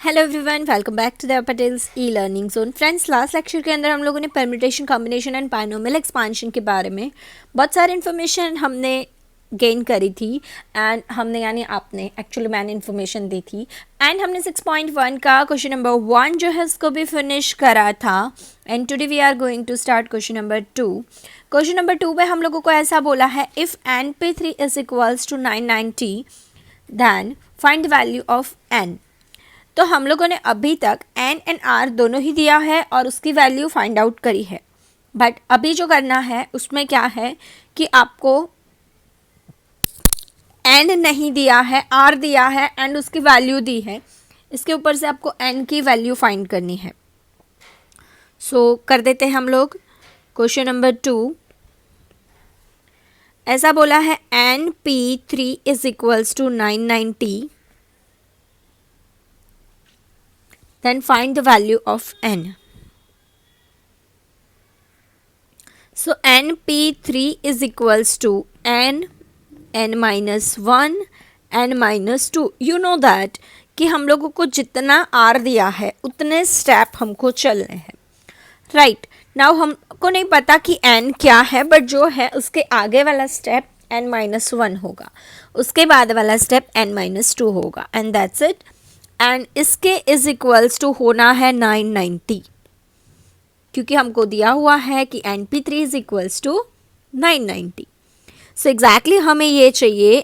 Hello everyone, welcome back to the Patel's e learning zone. Friends, last lecture के अंदर हम लोगों ने permutation, combination and binomial expansion के बारे में बहुत सारी इन्फॉर्मेशन हमने गेन करी थी एंड हमने यानी आपने एक्चुअली मैंने इन्फॉर्मेशन दी थी एंड हमने 6.1 का क्वेश्चन नंबर 1 जो है उसको भी फिनिश करा था and today we are going to start question number 2। Question number 2 में हम लोगों को ऐसा बोला है, if np3 is equals to 990 then find the value of n। तो हम लोगों ने अभी तक एन एंड आर दोनों ही दिया है और उसकी वैल्यू फाइंड आउट करी है, बट अभी जो करना है उसमें क्या है कि आपको एन नहीं दिया है, आर दिया है एंड उसकी वैल्यू दी है, इसके ऊपर से आपको एन की वैल्यू फाइंड करनी है। सो कर देते हैं हम लोग। क्वेश्चन नंबर 2 ऐसा बोला है, n p 3 is equals to 990 then find the value of n. So np3 is equals to n minus 1 n minus 2. You know that कि हम लोगों को जितना r दिया है उतने स्टेप हमको चलने हैं, राइट। नाउ हमको नहीं पता कि n क्या है, बट जो है उसके आगे वाला स्टेप n minus 1 होगा, उसके बाद वाला स्टेप n minus 2 होगा एंड दैट्स इट। एंड इसके इज इक्वल्स टू होना है 990, क्योंकि हमको दिया हुआ है कि np3 is equals to 990। So exactly हमें ये चाहिए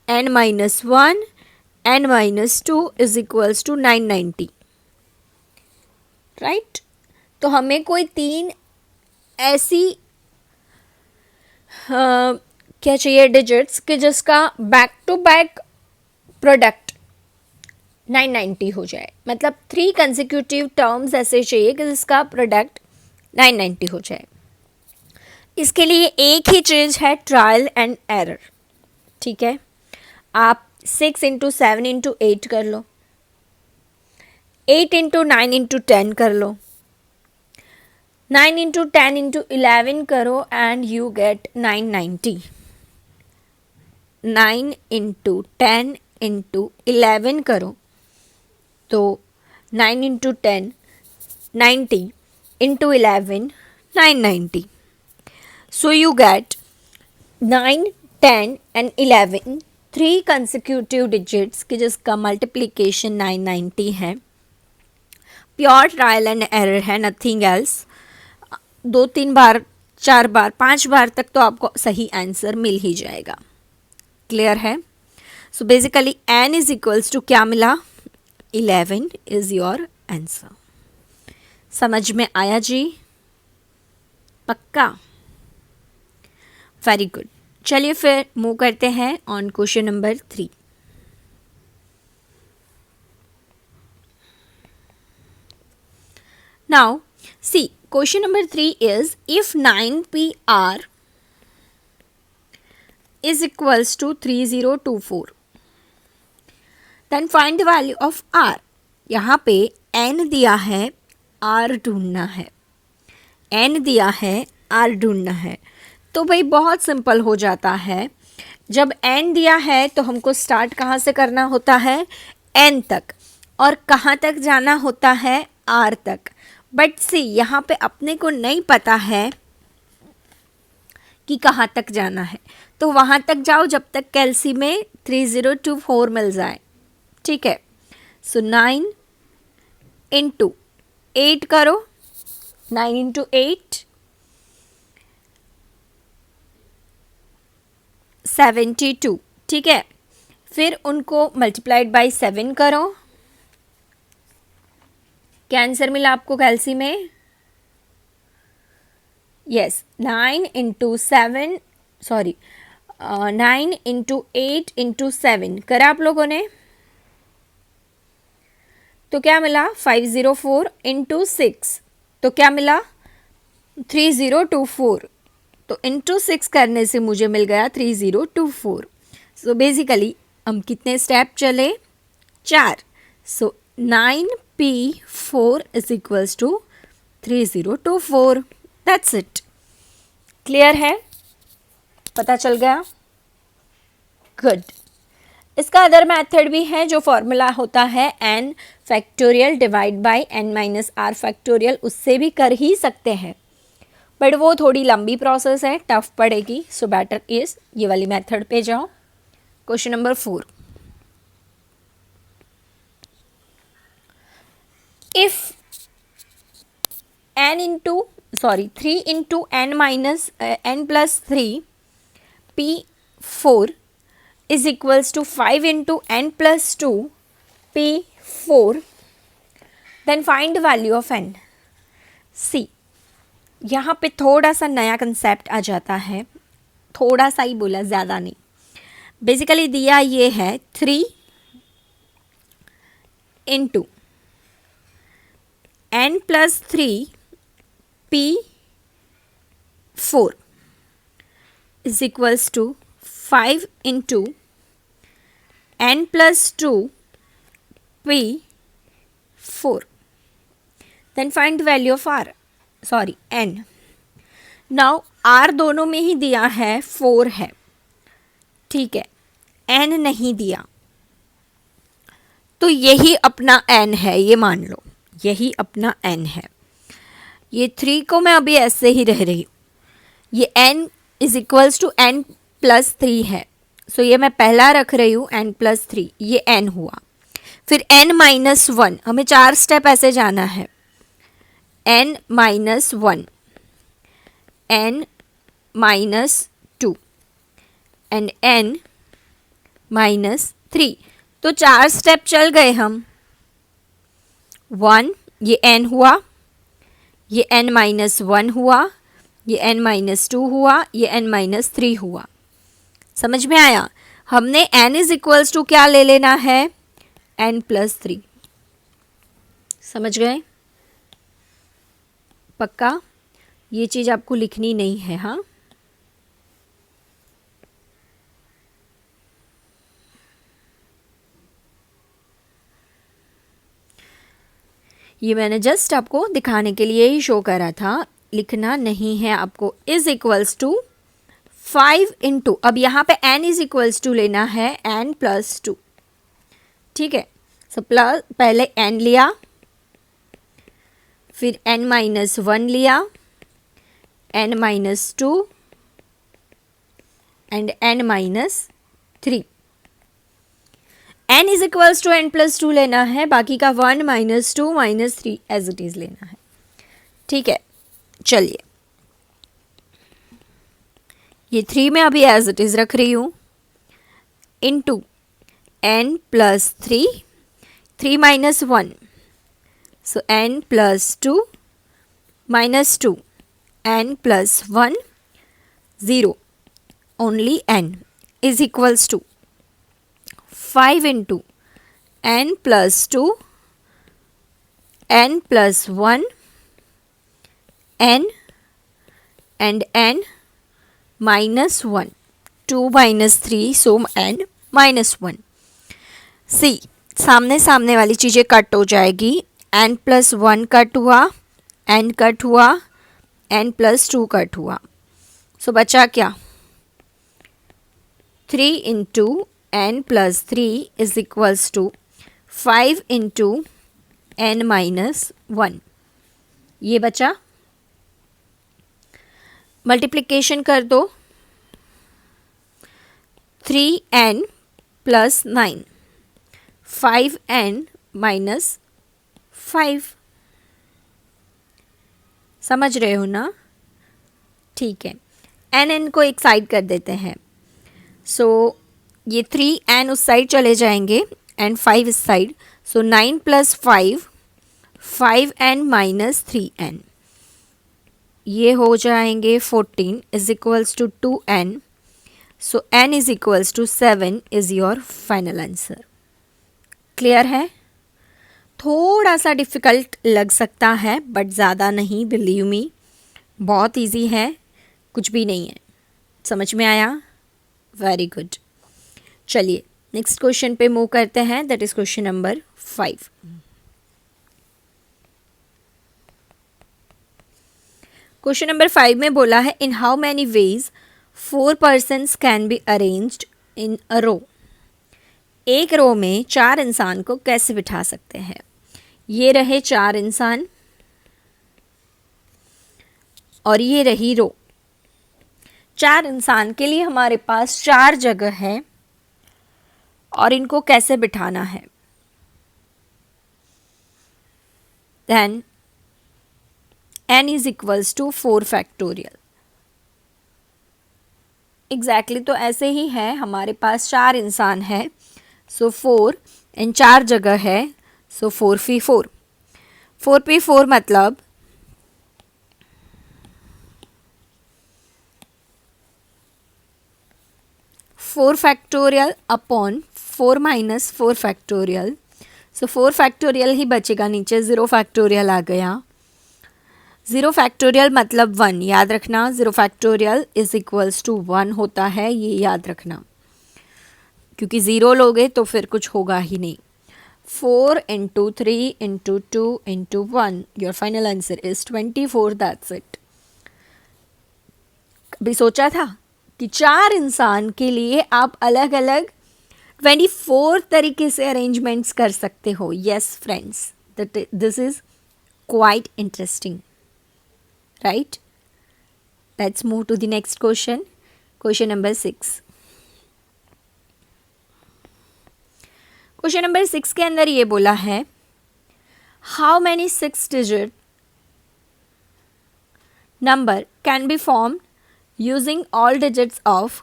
n minus 1 n minus 2 is equals to 990, right. तो हमें कोई तीन ऐसी क्या चाहिए डिजिट्स कि जिसका बैक टू बैक प्रोडक्ट 990 हो जाए, मतलब 3 कंसेक्यूटिव टर्म्स ऐसे चाहिए कि जिसका प्रोडक्ट 990 हो जाए। इसके लिए एक ही चीज़ है, ट्रायल एंड एरर, ठीक है। आप 6 इंटू 7 इंटू 8 कर लो, 8 इंटू 9 इंटू 10 कर लो, 9 इंटू 10 इंटू 11 करो and you get 990। 9 into 10 into 11 करो तो 9 into 10 90 into 11 990। So you get 9 10 and 11 3 consecutive digits की जिसका मल्टीप्लिकेशन 990 है। प्योर ट्रायल एंड एरर है, नथिंग एल्स। 2-3 बार 4 बार 5 बार तक तो आपको सही आंसर मिल ही जाएगा। क्लियर है? So basically n is equals to क्या मिला, 11 इज योर आंसर। समझ में आया जी? पक्का? Very good. चलिए फिर मूव करते हैं on question number 3। Now see, question number 3 is if 9pr is equals to 3024 then find the value of r। यहाँ पे n दिया है, r ढूंढना है, n दिया है, r ढूंढना है। तो भाई बहुत सिंपल हो जाता है। जब n दिया है तो हमको स्टार्ट कहाँ से करना होता है, n तक, और कहाँ तक जाना होता है, r तक। बट सी, यहाँ पे अपने को नहीं पता है कि कहाँ तक जाना है, तो वहाँ तक जाओ जब तक कैलसी में 3024 मिल जाए, ठीक है। सो 9 इंटू 8 करो, 9 इंटू 8 72, ठीक है। फिर उनको मल्टीप्लाइड बाय 7 करो। क्या आंसर मिला आपको कैलसी में? Yes, 9 into 7 sorry 9 into 8 into 7 करा आप लोगों ने, तो क्या मिला 504 इंटू 6, तो क्या मिला 3024, तो इंटू 6 करने से मुझे मिल गया 3024। सो बेसिकली हम कितने स्टेप चले, 4। So 9p4 is equals to 3024। That's it. Clear है? पता चल गया? गुड। इसका अदर मेथड भी है, जो फॉर्मूला होता है n factorial divide by n minus r factorial, उससे भी कर ही सकते हैं, बट वो थोड़ी लंबी प्रोसेस है, टफ पड़ेगी। सो बेटर इज ये वाली मेथड पे जाओ। Question number 4, if n into 3 into n minus n plus 3 P4 is equals to 5 into n plus 2 P4, then find the value of n. See, यहाँ पे थोड़ा सा नया कंसेप्ट आ जाता है, थोड़ा सा ही बोला, ज़्यादा नहीं। बेसिकली दिया ये है 3 into n plus 3 P4 is equals to 5 into n plus 2 P4, then find the value of r, sorry n. Now r दोनों में ही दिया है 4 है, ठीक है, n नहीं दिया, तो यही अपना n है, ये मान लो यही अपना n है। ये 3 को मैं अभी ऐसे ही रह रही हूँ, ये n is equals to n plus 3 है, सो ये मैं पहला रख रही हूँ n प्लस 3, ये n हुआ। फिर n माइनस 1, हमें 4 स्टेप ऐसे जाना है, n minus 1, n minus 2 and n minus 3, तो 4 स्टेप चल गए हम। 1, ये n हुआ, ये n माइनस 1 हुआ, ये n माइनस 2 हुआ, ये n माइनस 3 हुआ। समझ में आया? हमने n इज इक्वल्स टू क्या ले लेना है, n प्लस 3। समझ गए? पक्का? ये चीज़ आपको लिखनी नहीं है, हाँ? ये मैंने जस्ट आपको दिखाने के लिए ही शो करा था, लिखना नहीं है आपको। इज इक्वल्स टू 5 इंटू, अब यहाँ पे n इज इक्वल्स टू लेना है n प्लस 2, ठीक है। सो प्लस पहले n लिया, फिर n माइनस 1 लिया, n minus 2 and n minus 3। n is equals to n plus 2 लेना है, बाकी का 1 minus 2 minus 3 as it is लेना है, ठीक है। चलिए, ये 3 में अभी एज इट इज रख रही हूँ, into n plus 3, 3 minus 1, so n plus 2 minus 2, n plus 1, 0, only n is equals to 5 into n plus 2, n plus 1, n and n minus 1, 2 minus 3, so n minus 1। See, सामने सामने वाली चीज़ें cut हो जाएगी, n plus 1 cut हुआ, n cut हुआ, n plus 2 cut हुआ, so बचा क्या, 3 into n plus 3 is equals to 5 into n minus 1, ये बचा। मल्टीप्लिकेशन कर दो, 3n प्लस 9, 5n माइनस 5। समझ रहे हो ना? ठीक है, n को एक साइड कर देते हैं, सो ये 3n उस साइड चले जाएंगे एंड 5 इस साइड, सो 9 प्लस 5, 5n माइनस 3n, ये हो जाएंगे 14 is equals to 2n, so n is equals to 7 is your final answer. Clear है? थोड़ा सा डिफ़िकल्ट लग सकता है बट ज़्यादा नहीं, बिलीव मी, बहुत इजी है, कुछ भी नहीं है। समझ में आया? Very good. चलिए नेक्स्ट क्वेश्चन पे मूव करते हैं, that is question number 5। Question number 5 में बोला है, in how many ways 4 persons can be arranged in a row, एक रो में 4 इंसान को कैसे बिठा सकते हैं। ये रहे 4 इंसान और ये रही रो। 4 इंसान के लिए हमारे पास 4 जगह है और इनको कैसे बिठाना है। Then n is equals to 4 factorial. Exactly तो ऐसे ही है, हमारे पास 4 इंसान है, सो 4 एंड 4 जगह है, सो 4p4। 4p4 मतलब 4 फैक्टोरियल अपॉन 4 माइनस 4 फैक्टोरियल। सो 4 फैक्टोरियल ही बचेगा, नीचे 0 फैक्टोरियल आ गया। 0 फैक्टोरियल मतलब 1, याद रखना 0 फैक्टोरियल इज इक्वल्स टू 1 होता है, ये याद रखना, क्योंकि 0 लोगे तो फिर कुछ होगा ही नहीं। 4 into 3 into 2 into 1, your final answer is 24, that's it. कभी सोचा था कि 4 इंसान के लिए आप अलग अलग 24 तरीके से अरेंजमेंट्स कर सकते हो। Yes friends, this is quite interesting, right? Let's move to the next question. Question number 6. Question number 6 के अंदर ये बोला है, how many 6 digit number can be formed using all digits of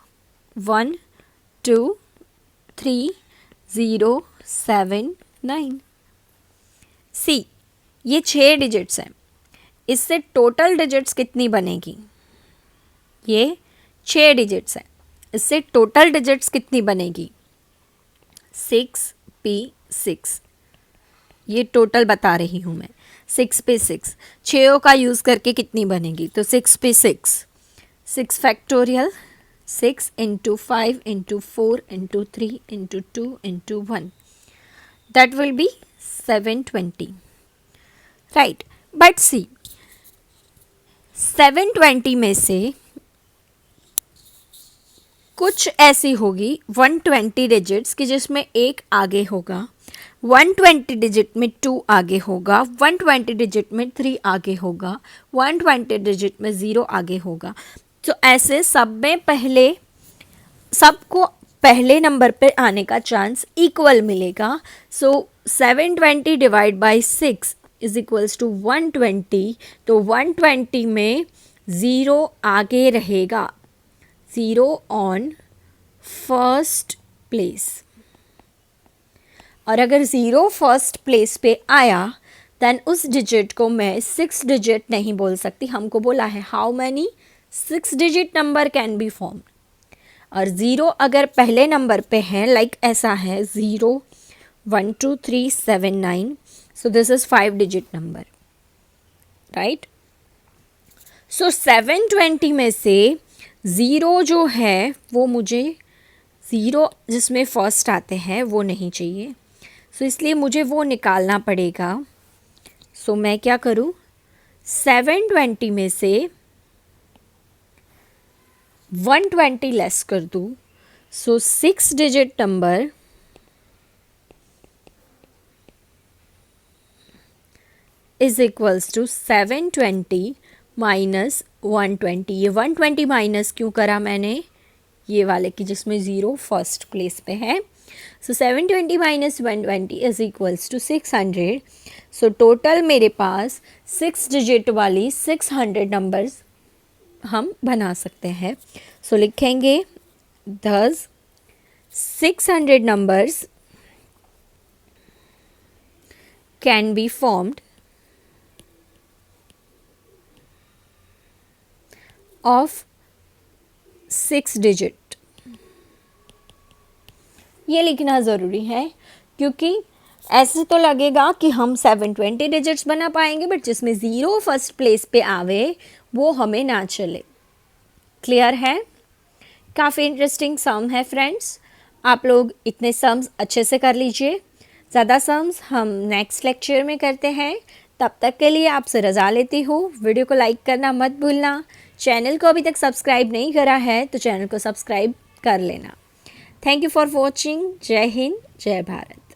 1, 2, 3, 0, 7, 9. See, ये 6 डिजिट्स हैं, इससे टोटल डिजिट्स कितनी बनेगी। ये 6 डिजिट्स हैं, इससे टोटल डिजिट्स कितनी बनेगी। 6p6, ये टोटल बता रही हूँ मैं। 6p6 6 का यूज़ करके कितनी बनेगी, तो 6p6 6 factorial 6 into 5 into 4 into 3 into 2 into 1, that will be 720, right. But see 720 में से कुछ ऐसी होगी 120 डिजिट्स कि जिसमें एक आगे होगा, 120 डिजिट में 2 आगे होगा, 120 डिजिट में 3 आगे होगा, 120 डिजिट में 0 आगे होगा। तो ऐसे सब में पहले सबको पहले नंबर पे आने का चांस इक्वल मिलेगा। So 720 divide by 6 is equals to 120। तो 120 में 0 आगे रहेगा, 0 ऑन फर्स्ट प्लेस। और अगर 0 फर्स्ट प्लेस पे आया देन उस डिजिट को मैं 6 डिजिट नहीं बोल सकती। हमको बोला है how many 6 digit number can be form, और 0 अगर पहले नंबर पे है, लाइक ऐसा है 0 1 2 3 7 9, so this is 5 digit number, right? so 720 में से 0 जो है वो मुझे 0 जिसमें फर्स्ट आते हैं वो नहीं चाहिए, so इसलिए मुझे वो निकालना पड़ेगा। so मैं क्या करूँ, 720 में से 120 लेस कर दूँ, so 6 digit number is equals to 720 minus 120। ये 120 माइनस क्यों करा मैंने, ये वाले की जिसमें 0 फर्स्ट प्लेस पे है। So 720 minus 120 is equals to 600। So total मेरे पास 6 डिजिट वाली 600 नंबर्स हम बना सकते हैं। सो लिखेंगे 10 600 numbers can be formed of 6 digit. ये लिखना ज़रूरी है क्योंकि ऐसे तो लगेगा कि हम 720 डिजिट्स बना पाएंगे, बट जिसमें 0 फर्स्ट प्लेस पे आवे वो हमें ना चले। क्लियर है? काफ़ी इंटरेस्टिंग सम है फ्रेंड्स, आप लोग इतने सम्स अच्छे से कर लीजिए। ज़्यादा सम्स हम नेक्स्ट लेक्चर में करते हैं, तब तक के लिए आपसे रज़ा लेती हूँ। वीडियो को लाइक करना मत भूलना, चैनल को अभी तक सब्सक्राइब नहीं करा है तो चैनल को सब्सक्राइब कर लेना। Thank you for watching. जय हिंद, जय भारत।